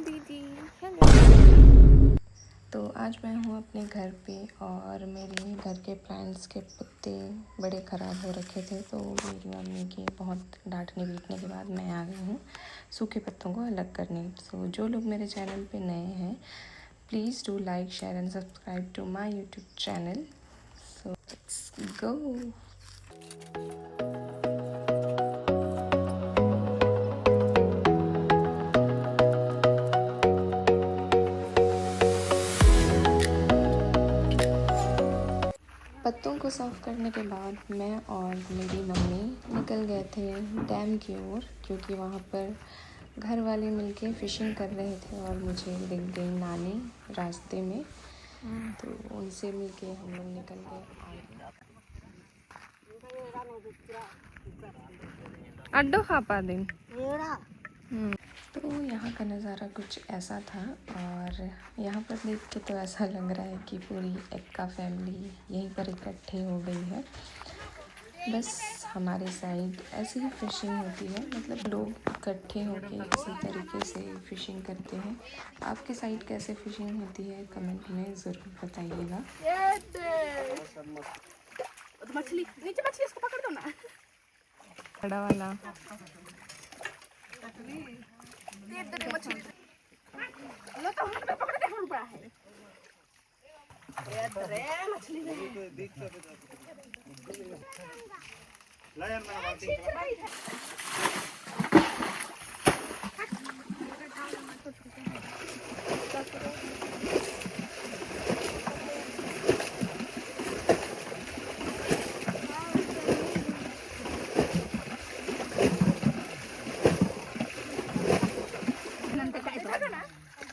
दीदी हेलो। तो आज मैं हूँ अपने घर पे और मेरे घर के प्लांट्स के पत्ते बड़े ख़राब हो रखे थे, तो मेरी मम्मी के बहुत डांटने पीटने के बाद मैं आ गई हूँ सूखे पत्तों को अलग करने। तो जो लोग मेरे चैनल पे नए हैं, please do like share and subscribe to my YouTube channel. So let's go. पत्तों को साफ़ करने के बाद मैं और मेरी मम्मी निकल गए थे डैम की ओर, क्योंकि वहाँ पर घर वाले मिलके फ़िशिंग कर रहे थे और मुझे दिख गई नानी रास्ते में, तो उनसे मिलके हम लोग निकल गए आगे। अड्डो खा पा दिन। तो यहाँ का नज़ारा कुछ ऐसा था और यहाँ पर देख के तो ऐसा लग रहा है कि पूरी एक्का फैमिली यहीं पर इकट्ठे हो गई है। बस हमारे साइड ऐसी ही फ़िशिंग होती है, मतलब लोग इकट्ठे होके इसी तरीके से फ़िशिंग करते हैं। आपके साइड कैसे फ़िशिंग होती है कमेंट में ज़रूर बताइएगा। मछली नीचे, मछली इसको पकड़ दो ना, बड़ा वाला मछली लो तो हम पकड़ के हम पड़ा है। अरे मछली ला यार मैं बाल्टी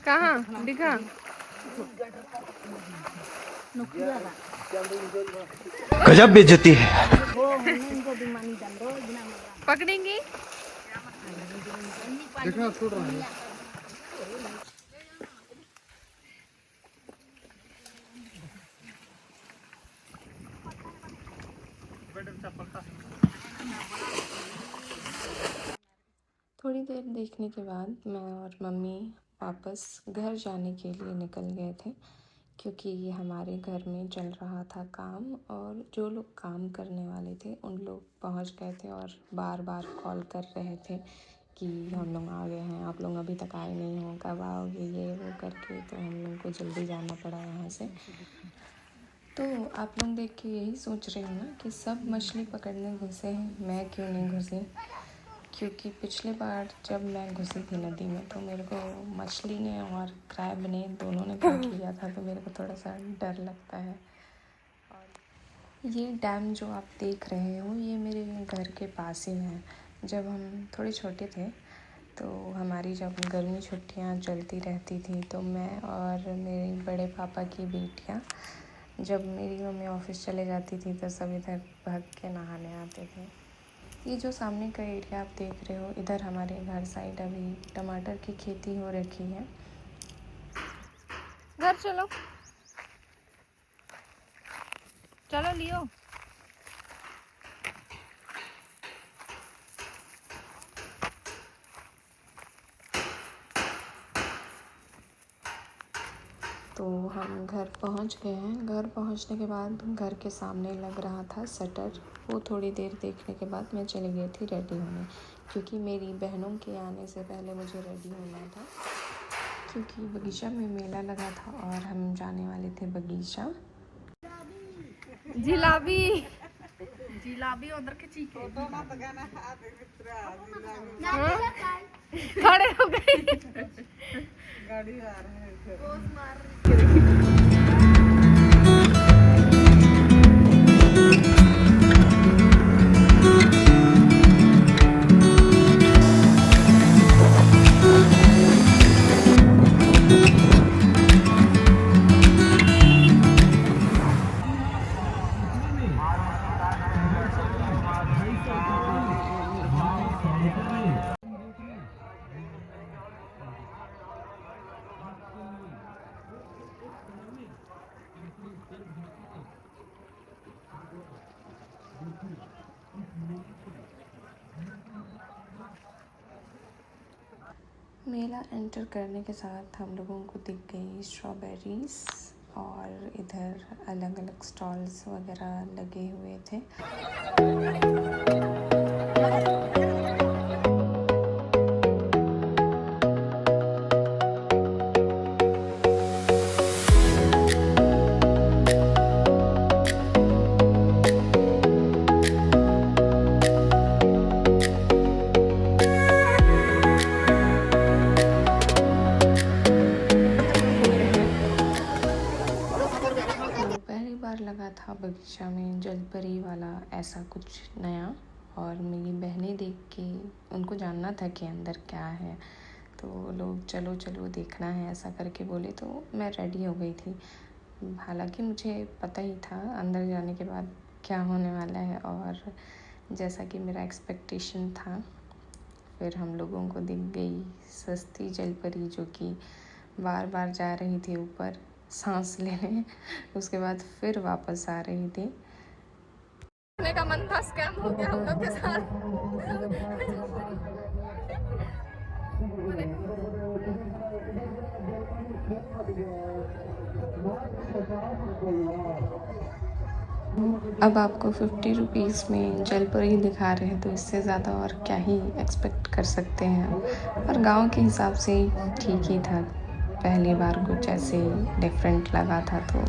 कहाँ दिखा। गजब बेइज्जती है। पकड़ेंगी देखना छोड़ रहा है। थोड़ी देर देखने के बाद मैं और मम्मी वापस घर जाने के लिए निकल गए थे, क्योंकि ये हमारे घर में चल रहा था काम और जो लोग काम करने वाले थे उन लोग पहुंच गए थे और बार बार कॉल कर रहे थे कि हम लोग आ गए हैं, आप लोग अभी तक आए नहीं हो, कब आओगे, ये वो करके। तो हम लोग को जल्दी जाना पड़ा यहाँ से। तो आप लोग देख के यही सोच रहे हो ना कि सब मछली पकड़ने घुसे हैं, मैं क्यों नहीं घुसी। क्योंकि पिछले बार जब मैं घुसी थी नदी में तो मेरे को मछली ने और क्रैब ने दोनों ने काट लिया था, तो मेरे को थोड़ा सा डर लगता है। और ये डैम जो आप देख रहे हो ये मेरे घर के पास ही है। जब हम थोड़े छोटे थे तो हमारी जब गर्मी छुट्टियां चलती रहती थी तो मैं और मेरे बड़े पापा की बेटियां, जब मेरी मम्मी ऑफिस चले जाती थी तो सब इधर भाग के नहाने आते थे। ये जो सामने का एरिया आप देख रहे हो, इधर हमारे घर साइड अभी टमाटर की खेती हो रखी है। घर चलो चलो लियो। तो हम घर पहुंच गए हैं। घर पहुंचने के बाद घर के सामने लग रहा था शटर, वो थोड़ी देर देखने के बाद मैं चली गई थी रेडी होने, क्योंकि मेरी बहनों के आने से पहले मुझे रेडी होना था, क्योंकि बगीचा में मेला लगा था और हम जाने वाले थे बगीचा। जिलाबी जिलाबी उधर के चीके खड़े हो गए। गाड़ी आ रहा है। मेला एंटर करने के साथ हम लोगों को दिख गई स्ट्रॉबेरीज और इधर अलग अलग स्टॉल्स वगैरह लगे हुए थे। पहली बार लगा था बगीचा में जलपरी वाला ऐसा कुछ नया, और मेरी बहनें देख के उनको जानना था कि अंदर क्या है, तो लोग चलो चलो देखना है ऐसा करके बोले, तो मैं रेडी हो गई थी। हालांकि मुझे पता ही था अंदर जाने के बाद क्या होने वाला है, और जैसा कि मेरा एक्सपेक्टेशन था, फिर हम लोगों को दिख गई सस्ती जलपरी जो कि बार बार जा रही थी ऊपर सांस लेने, उसके बाद फिर वापस आ रही थी। का मन था, स्कैम हो गया हम लोग के साथ। अब आपको 50 रुपीज़ में जलपरी दिखा रहे हैं, तो इससे ज़्यादा और क्या ही एक्सपेक्ट कर सकते हैं। और गांव के हिसाब से ठीक ही था, पहली बार कुछ ऐसे डिफरेंट लगा था तो।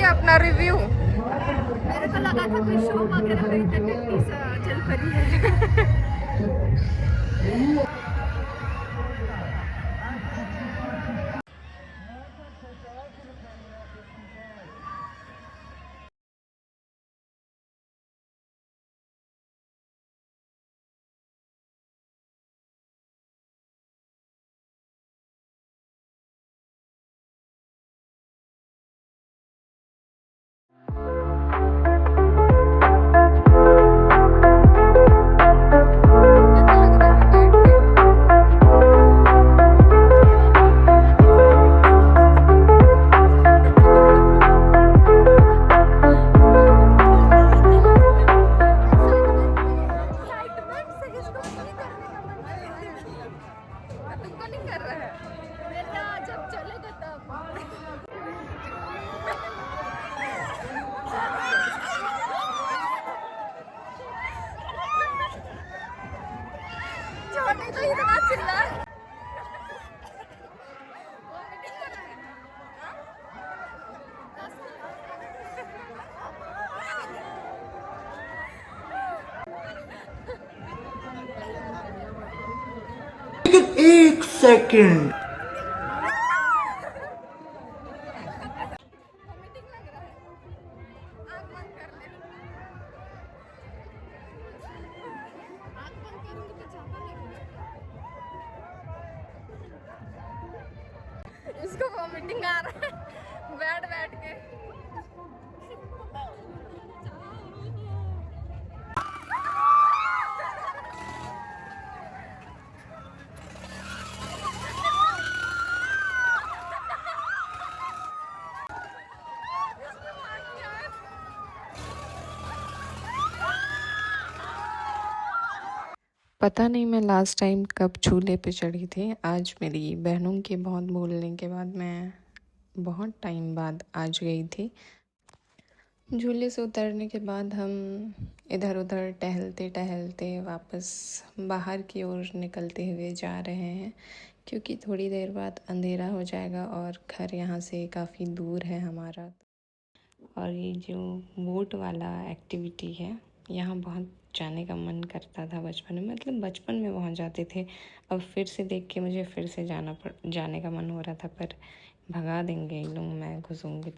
अपना रिव्यू, मेरे को लगा था कोई शो वगैरह हुई थी, जलपरी है। एक सेकंड। इसको वॉमिटिंग आ रहा है बैठ बैठ के। पता नहीं मैं लास्ट टाइम कब झूले पे चढ़ी थी। आज मेरी बहनों के बहुत बोलने के बाद मैं बहुत टाइम बाद आज गई थी। झूले से उतरने के बाद हम इधर उधर टहलते टहलते वापस बाहर की ओर निकलते हुए जा रहे हैं, क्योंकि थोड़ी देर बाद अंधेरा हो जाएगा और घर यहाँ से काफ़ी दूर है हमारा। और ये जो बोट वाला एक्टिविटी है, यहाँ बहुत जाने का मन करता था बचपन में, मतलब बचपन में वहाँ जाते थे। अब फिर से देख के मुझे फिर से जाने का मन हो रहा था, पर भगा देंगे इन लोग, मैं घुसूँगी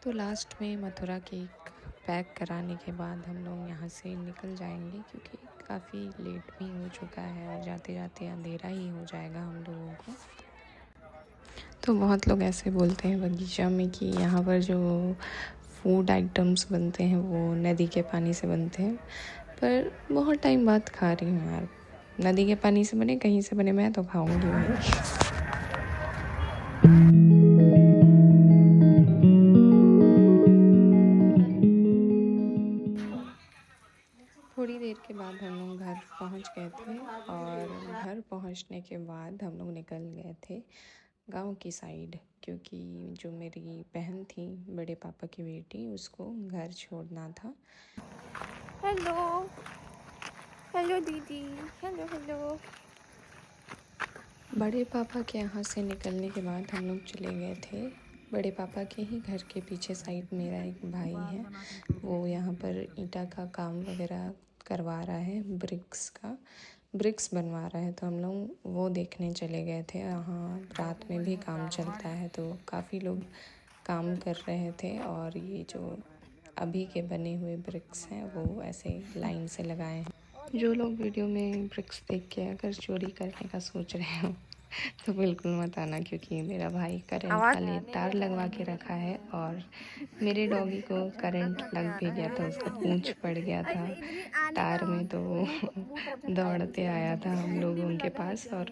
तो लास्ट में मथुरा केक पैक कराने के बाद हम लोग यहाँ से निकल जाएंगे, क्योंकि काफ़ी लेट भी हो चुका है और जाते जाते अंधेरा ही हो जाएगा हम लोगों को। तो बहुत लोग ऐसे बोलते हैं बगीचा में कि यहाँ पर जो फूड आइटम्स बनते हैं वो नदी के पानी से बनते हैं, पर बहुत टाइम बाद खा रही हूँ यार। नदी के पानी से बने कहीं से बने, मैं तो खाऊंगी भाई। घर पहुंच गए थे और घर पहुंचने के बाद हम लोग निकल गए थे गांव की साइड, क्योंकि जो मेरी बहन थी, बड़े पापा की बेटी, उसको घर छोड़ना था। हेलो हेलो दीदी, हेलो हेलो। बड़े पापा के यहाँ से निकलने के बाद हम लोग चले गए थे बड़े पापा के ही घर के पीछे साइड। मेरा एक भाई है, वो यहाँ पर ईंटा का काम वगैरह करवा रहा है, ब्रिक्स बनवा रहा है, तो हम लोग वो देखने चले गए थे। यहाँ रात में भी काम चलता है, तो काफ़ी लोग काम कर रहे थे। और ये जो अभी के बने हुए ब्रिक्स हैं वो ऐसे लाइन से लगाए हैं। जो लोग वीडियो में ब्रिक्स देख के अगर चोरी करने का सोच रहे हो तो बिल्कुल मत आना, क्योंकि मेरा भाई करंट का लिए तार लगवा के रखा है और मेरे डॉगी को करंट लग भी गया था, उसका पूंछ पड़ गया था तार में, तो वो दौड़ते आया था हम लोगों के पास और